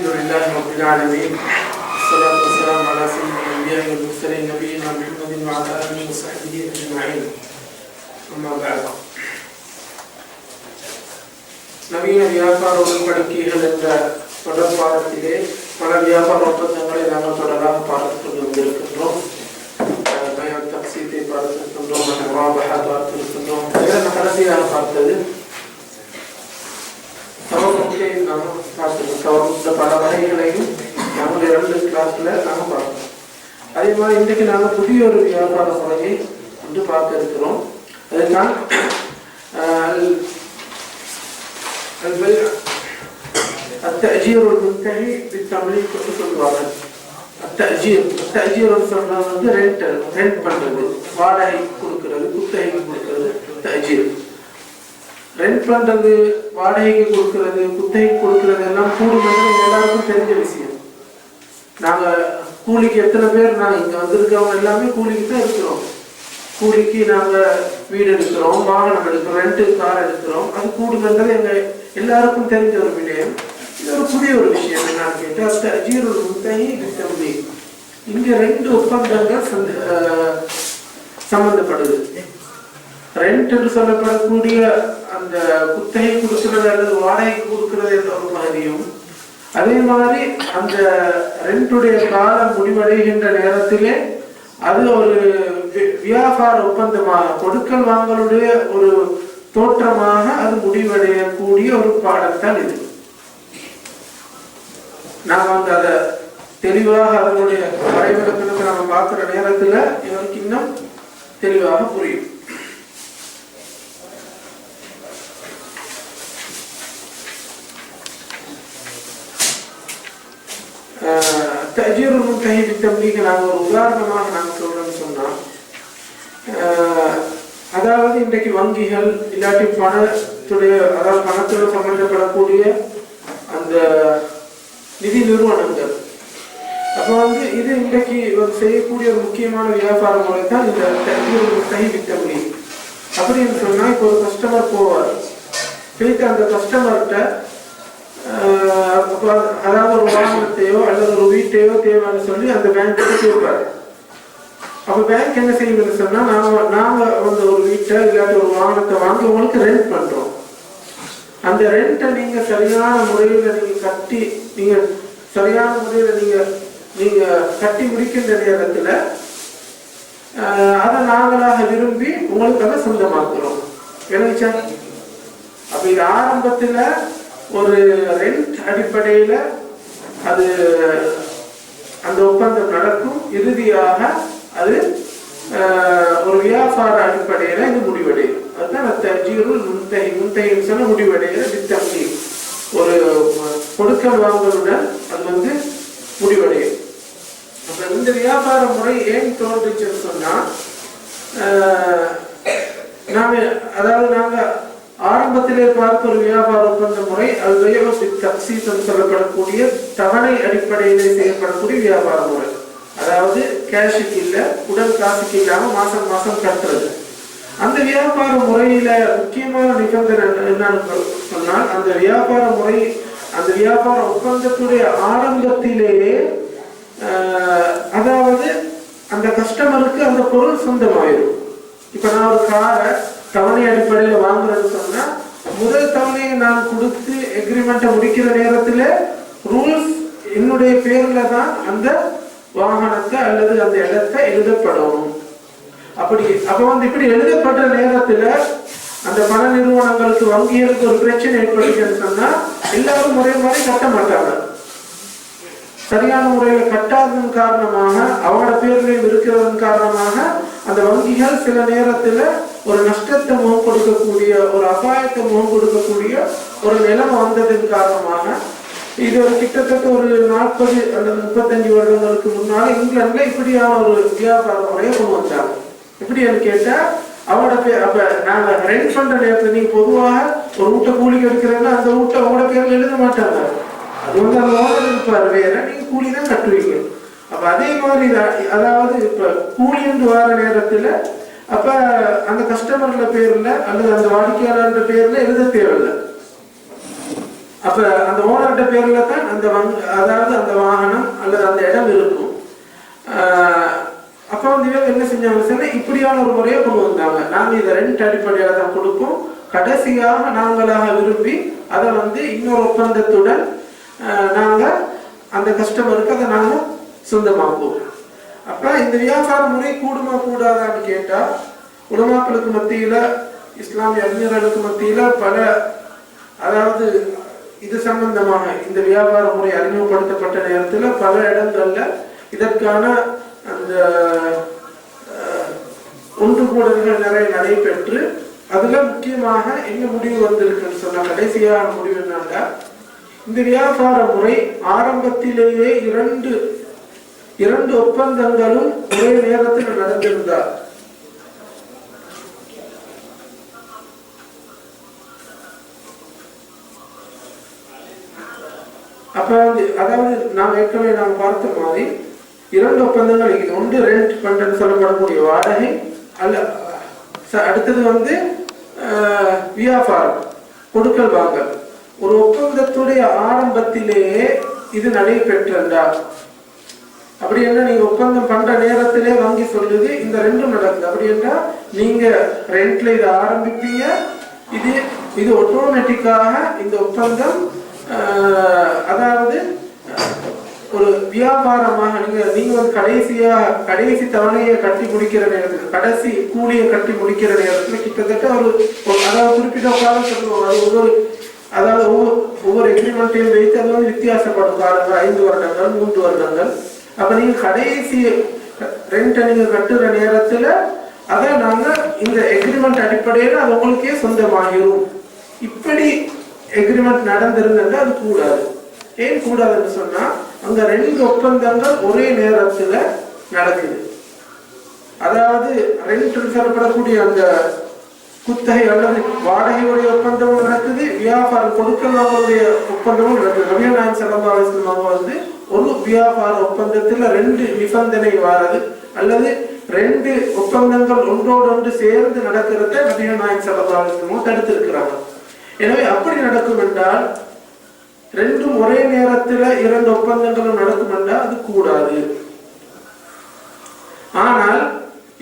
Alhamdulillah Rabbil Alamin. Wassalatu wassalamu ala sayyidil anbiya'i wal mursalin nabiyyina Muhammadin wa ala alihi wa sahbihi ajma'in. Amma ba'd. நவீன வியாபார உடன்படிக்கைகள் என்ற தொடர் பாடத்திலே பல வியாபார ஒப்பந்தங்களை நாங்கள் தொடராக பார்த்துக் கொண்டு வந்திருக்கின்றோம். தக்சீத்தை பார்த்திருக்கின்றோம், பார்த்திருக்கின்றோம். கடைசியாக பார்த்தது தவறுகளையும் நாம் பார்த்துருக்கோம். தவறு பல வகைகளையும் நாங்கள் 2 கிளாஸ்ல நாங்கள் பார்க்கணும். அதே மாதிரி இன்றைக்கு நாங்கள் புதிய ஒரு வியாபார முறையை வந்து பார்க்க இருக்கிறோம். அதுதான் التأجير المنتهي بالتمليك சொல்லுவாங்க. التأجير சொல்றது வந்து ரெண்ட் பண்றது, வாடகை கொடுக்கிறது, குத்தகைக்கு கொடுக்கிறது. தஅஜீர் ரெண்ட் பண்றது, வாடகைக்கு கொடுக்கிறது, குத்தகைக்கு கொடுக்கிறது எல்லாம் கூடுதல் எல்லாருக்கும் தெரிஞ்ச விஷயம். நாங்க கூலிக்கு எத்தனை பேர் நாங்கள் இங்க வந்திருக்கவங்க எல்லாமே கூலிக்கு தான் இருக்கிறோம். கூலிக்கு நாங்க வீடு எடுக்கிறோம், வாகனம் எடுக்கிறோம், ரெண்டு கார் எடுக்கிறோம். அது கூடுதல் எங்க எல்லாருக்கும் தெரிஞ்ச ஒரு விடயம். இது ஒரு புதிய ஒரு விஷயம் என்னன்னு கேட்டா தஅஜீர் முன்தஹி பித்தம்லீக். இங்க 2 ஒப்பந்தங்கள் சம்பந்தப்படுது. ரெண்ட் என்று சொல்லப்படக்கூடிய அந்த குத்தகை கொடுக்கிறது அல்லது வாடகை கொடுக்கிறது என்ற ஒரு பகுதியும், அதே மாதிரி அந்த ரெண்டுடைய காலம் முடிவடைகின்ற நேரத்திலே அது ஒரு வியாபார ஒப்பந்தமாக கொடுக்கல் வாங்கலுடைய ஒரு தோற்றமாக அது முடிவடையக்கூடிய ஒரு பாடத்தான் இது. நாம் வந்து அதை தெளிவாக அதனுடைய வரைவிலக்கணத்தை நம்ம பார்க்கிற நேரத்தில் இவருக்கு இன்னும் தெளிவாக புரியும். தஅஜீர் முன்தஹி பித்தம்லீக் நாங்கள் ஒரு உதாரணமாக நாங்கள் சொல்றோம்னு சொன்னா, அதாவது இன்றைக்கு வங்கிகள் இல்லாட்டி பணத்தோடு சம்பந்தப்படக்கூடிய அந்த நிதி நிறுவனங்கள், அப்போ வந்து இது இன்றைக்கு செய்யக்கூடிய ஒரு முக்கியமான வியாபார முறை தான் இந்த தஅஜீர் முன்தஹி பித்தம்லீக். அப்படின்னு சொன்னா இப்போ ஒரு கஸ்டமர் போவார், போயிட்டு அந்த கஸ்டமர்கிட்ட அதாவது ஒரு வாகனத்தையோ அல்லது ஒரு வீட்டையோ தேவைன்னு சொல்லி அந்த பேங்க்கு கேட்பாரு. அப்ப பேங்க் என்ன செய்யுதுன்னு சொன்னா, நாங்க வந்து ஒரு வீட்டை இல்லாட்டி ஒரு வாகனத்தை வாங்கி உங்களுக்கு ரெண்ட் பண்றோம். அந்த ரெண்ட்டை நீங்க சரியான முறையில நீங்க கட்டி, நீங்க சரியான முறையில நீங்க கட்டி முடிக்கின்ற நேரத்துல அதை நாங்களாக விரும்பி உங்களுக்கு அதை சொந்தமாக்குறோம். எனக்குச்சா? அப்ப இது ஆரம்பத்துல ஒரு ரெண்ட் அடிப்படையில அது அந்த ஒப்பந்தம் நடக்கும். இறுதியாக அது ஒரு வியாபார அடிப்படையில இது முடிவடையும். அதுதான் தஅஜீர் முன்தஹி. முன்தஹின்னு சொன்னா முடிவடைகிற பித்தம்லீக், ஒரு கொடுக்கல் வாங்கலுடன் அது வந்து முடிவடையும். அப்ப இந்த வியாபார முறை ஏன் தோன்றுச்சுன்னு சொன்னா, நாங்க ஆரம்பத்திலே பார்த்த ஒரு வியாபார ஒப்பந்த முறை அது தக்சீத் சொல்லப்படக்கூடிய தவணை அடிப்படையிலே செய்யப்படக்கூடிய வியாபார முறை. அதாவது கேஷுக்கு இல்ல, உடல் காசுக்கு இல்லாம மாசம் மாசம் கட்டுறது. அந்த வியாபார முறையில முக்கியமான நிபந்தனை என்னன்னு சொன்னால், அந்த வியாபார முறை, அந்த வியாபார ஒப்பந்தத்துடைய ஆரம்பத்திலேயே அதாவது அந்த கஸ்டமருக்கு அந்த பொருள் சொந்தமாயிரும். இப்ப நான் ஒரு காரை தவணை அடிப்படையில் வாங்குறேன்னு சொன்னா, முதல் தவணையை நான் கொடுத்து எக்ரிமெண்ட்டை முடிக்கிற நேரத்துல ரூல்ஸ் என்னுடைய பேர்ல தான் அந்த வாகனத்தை அல்லது அந்த இடத்தை எழுதப்படணும். அப்ப வந்து இப்படி எழுதப்பட்ட நேரத்துல அந்த பண நிறுவனங்களுக்கு, வங்கிகளுக்கு ஒரு பிரச்சனை ஏற்படுதுன்னு சொன்னா, எல்லாரும் முறை கட்ட மாட்டாங்க. சரியான முறையில கட்டாததன் காரணமாக, அவங்களோட பேர்லையும் இருக்கிறதன் காரணமாக அந்த வங்கிகள் சில நேரத்துல ஒரு நஷ்டத்தை முகம் கொடுக்கக்கூடிய, ஒரு அபாயத்தை முகம் கொடுக்கக்கூடிய ஒரு நிலைமை வந்ததன் காரணமாக, இது ஒரு கிட்டத்தட்ட ஒரு 40 அல்லது 35 வருடங்களுக்கு முன்னால இங்கிலாந்துல இப்படியான ஒரு வியாபார முறையை கொண்டு வந்தாங்க. எப்படின்னு கேட்டா, அவங்களோட பேர், அப்ப நாங்க ரெண்ட் பண்ற நேரத்துல நீங்க பொதுவாக ஒரு வீட்டை கூலிக்கு எடுக்கிறேன்னா அந்த வீட்டை அவங்களோட பேர்ல எழுத மாட்டாங்க. அது வந்து அந்த ஓனர் இருப்பாரு வேற, நீங்க கூலி தான் கட்டுவீங்க. அப்ப அதே மாதிரி அதாவது இப்ப கூலி என்று வர நேரத்துல அப்ப அந்த கஸ்டமர்ல பேர்ல அல்லது அந்த வாடிக்கையாளர் பேர்ல எழுத தேவையில்லை. அப்ப அந்த ஓனர்கிட்ட பேர்ல தான் அந்த அதாவது அந்த வாகனம் அல்லது அந்த இடம் இருக்கும். அப்ப வந்து இவங்க என்ன செஞ்சாங்க, இப்படியான ஒரு முறையை கொண்டு வந்தாங்க. நாங்க இதை ரெண்ட் அடிப்படையில தான் கொடுப்போம், கடைசியாக நாங்களாக விரும்பி அதை வந்து இன்னொரு ஒப்பந்தத்துடன் நாங்க அந்த கஸ்டமருக்கு அதை நாங்க சொந்தமாக்குவோம். அப்ப இந்த வியாபார முறை கூடுமா கூடாதான்னு கேட்டா, உலமாக்களுக்கு மத்தியில, இஸ்லாமிய அறிஞர்களுக்கு மத்தியில பல, அதாவது இது சம்பந்தமாக இந்த வியாபார முறை அறிமுகப்படுத்தப்பட்ட நேரத்தில் பல இடங்கள்ல இதற்கான அந்த ஒன்று கூடல்கள் நிறைய நடைபெற்று அதுல முக்கியமாக என்ன முடிவு வந்திருக்குன்னு சொன்னா, கடைசியான முடிவு என்னன்னா, இந்த வியாபார முறை ஆரம்பத்திலேயே இரண்டு ஒப்பந்தங்களும் ஒரே நேரத்தில் நடந்திருந்தார். அப்ப வந்து அதாவது நாம் ஏற்கனவே நாம் பார்த்த மாதிரி இரண்டு ஒப்பந்தங்கள் இருக்குது. ஒன்று ரெண்ட் பண்றன்னு சொல்லப்படக்கூடிய வாடகை, அல்ல அடுத்தது வந்து வியாபாரம், கொடுக்கல் வாங்கல். ஒரு ஒப்பந்தத்துடைய ஆரம்பத்திலேயே இது நடைபெற்றால், அப்படி என்ன நீங்க ஒப்பந்தம் பண்ற நேரத்திலே வங்கி சொல்லுது இந்த ரெண்டும் நடக்குது. அப்படி என்றா நீங்க ரெண்ட்ல இதை ஆரம்பிப்பீங்க, இது ஆட்டோமேட்டிக்காக இந்த ஒப்பந்தம் அதாவது ஒரு வியாபாரமாக நீங்க வந்து கடைசி தவணையை கட்டி முடிக்கிற நேரத்துக்கு, கடைசி கூலியை கட்டி முடிக்கிற நேரத்துல கிட்டத்தட்ட அதாவது குறிப்பிட்ட காலம் சொல்லுவாங்க. அது அதாவது ஒவ்வொரு எக்ரிமெண்ட்டையும் வைத்து அது வந்து வித்தியாசப்படும் காலங்கள், 5 வருடங்கள், 3 வருடங்கள். அப்ப நீங்க கடைசி ரெண்டை நீங்க கட்டுற நேரத்துல அதை நாங்க இந்த எக்ரிமெண்ட் அடிப்படையில அது உங்களுக்கே சொந்தமாகிரும். இப்படி எக்ரிமெண்ட் நடந்திருந்தா அது கூடாது. ஏன் கூடாதுன்னு சொன்னா, அங்க 2 ஒப்பந்தங்கள் ஒரே நேரத்துல நடக்குது. அதாவது ரெண்ட் சொல்லப்படக்கூடிய அந்த குத்தகை அல்லது வாடகையுடைய ஒப்பந்தமும் நடக்குது, வியாபாரம் கொடுக்கலாமுடைய ஒப்பந்தமும் நடக்குது. நபிகள் நாயகம் ஸல்லல்லாஹு அலைஹி வஸல்லம் வந்து ஒரு வியாபார ஒப்பந்தத்துல 2 நிபந்தனை வாரது அல்லது 2 ஒப்பந்தங்கள் ஒன்றோடு ஒன்று சேர்ந்து நடக்கிறத நபிகள் நாயகம் ஸல்லல்லாஹு அலைஹி வஸல்லம் தடுத்திருக்கிறாங்க. எனவே அப்படி நடக்கும் என்றால், 2 ஒரே நேரத்துல 2 ஒப்பந்தங்களும் நடக்கும் என்றால் அது கூடாது. ஆனால்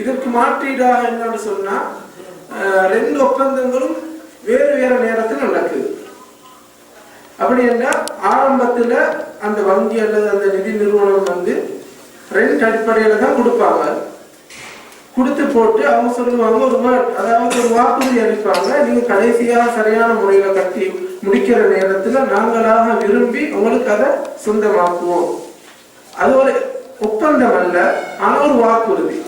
இதற்கு மாற்றீடாக என்னன்னு சொன்னா, 2 ஒப்பந்தங்களும் வேறு வேறு நேரத்தில் நடக்குது. அப்படி என்றால் ஆரம்பத்துல அந்த வங்கி அல்லது அந்த நிதி நிறுவனம் வந்து ரெண்ட் அடிப்படையில தான் கொடுப்பாங்க. கொடுத்து போட்டு அவங்க சொல்லுவாங்க, அதாவது ஒரு வாக்குறுதி அளிப்பாங்க, நீங்க கடைசியாக சரியான முறையில கட்டி முடிக்கிற நேரத்துல நாங்களாக விரும்பி உங்களுக்கு அதை சொந்தமாக்குவோம். அது ஒரு ஒப்பந்தம் அல்ல, ஆனா ஒரு வாக்குறுதி.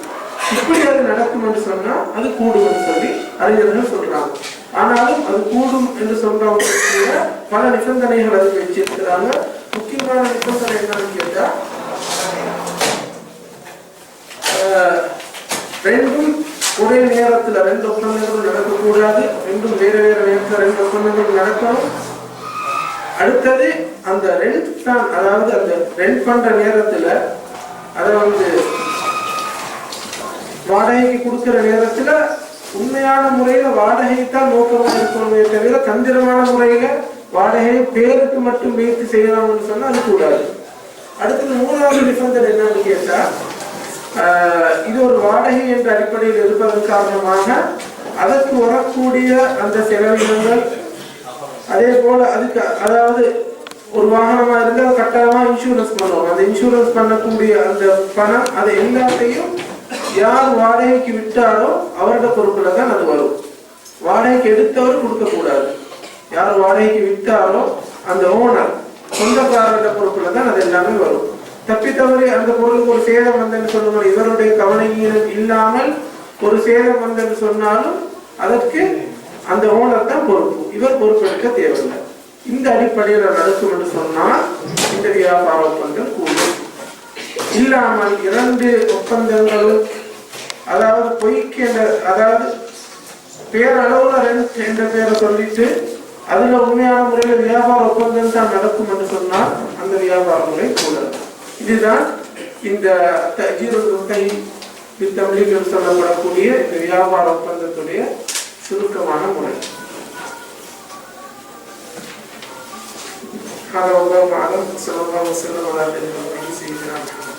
இப்படி அது நடக்கும் என்று சொன்னா அது கூடும் என்று சொல்லி அறிஞர்கள் சொல்றாங்க. ஆனாலும் அது கூடும் என்று சொல்றவங்க பல நிபந்தனைகள் அதுக்கு வச்சிருக்கிறாங்க. முக்கியமான நிபந்தனை என்னன்னு கேட்டா, 2 ஒரே நேரத்துல 2 ஒப்பந்தங்கள் நடக்கக்கூடாது, 2 வேற வேற நேரத்துல 2 ஒப்பந்தங்கள் நடக்கணும். அடுத்தது அந்த ரெண்ட் தான், அதாவது அந்த ரெண்ட் பண்ற நேரத்துல அதை வந்து வாடகைக்கு கொடுக்கிற நேரத்துல உண்மையான முறையில வாடகை தான் நோக்கமாக இருக்கணுமே தவிர தந்திரமான முறையில வாடகையை பேருக்கு மட்டும் வைத்து செய்யலாம்னு சொன்னா அது கூடாது. அடுத்தது 3வது நிபந்தனை என்னன்னு கேட்டா, இது ஒரு வாடகை என்ற அடிப்படையில் இருப்பதன் காரணமாக அதற்கு வரக்கூடிய அந்த செலவினங்கள், அதே போல அதுக்கு அதாவது ஒரு வாகனமா இருந்தால் கட்டாயமா இன்சூரன்ஸ் பண்ணுவோம். அந்த இன்சூரன்ஸ் பண்ணக்கூடிய அந்த பணம் அதை எல்லாத்தையும் யார் வாடகைக்கு விட்டாரோ அவரோட பொறுப்புல தான் அது வரும். வாடகைக்கு எடுத்தவர் கொடுக்க கூடாது. யார் வாடகைக்கு விட்டாரோ அந்த ஓனர் சொந்தக்காரரோட பொறுப்புல தான் அது எல்லாமே வரும். தப்பித்தவரை அந்த பொருளுக்கு ஒரு சேதம் வந்தன்னு சொல்லுவாங்க, இவருடைய கவனம் இல்லாமல் ஒரு சேதம் வந்தன்னு சொன்னாலும் அதற்கு அந்த ஓனர் தான் பொறுப்பு, இவர் பொறுப்பெடுக்க தேவையில்லை. இந்த அடிப்படையில் நடக்கும் என்று சொன்னால் இந்த வியாபார ஒப்பந்தம் கூடும். இல்லாமல் 2 ஒப்பந்தங்களும், அதாவது பொய்க்கு அதாவது பேரளவுல ரெண்ட் என்ற பேரை சொல்லிட்டு அதுல உண்மையான முறையில வியாபார ஒப்பந்தம் தான் நடக்கும் என்று சொன்னால் அந்த வியாபார முறை கூடாது. இதுதான் இந்த தமிழில் சொல்லப்படக்கூடிய இந்த வியாபார ஒப்பந்தத்துடைய சுருக்கமான முறை. هذا والله أعلم. صلى الله وسلم على نبينا محمد.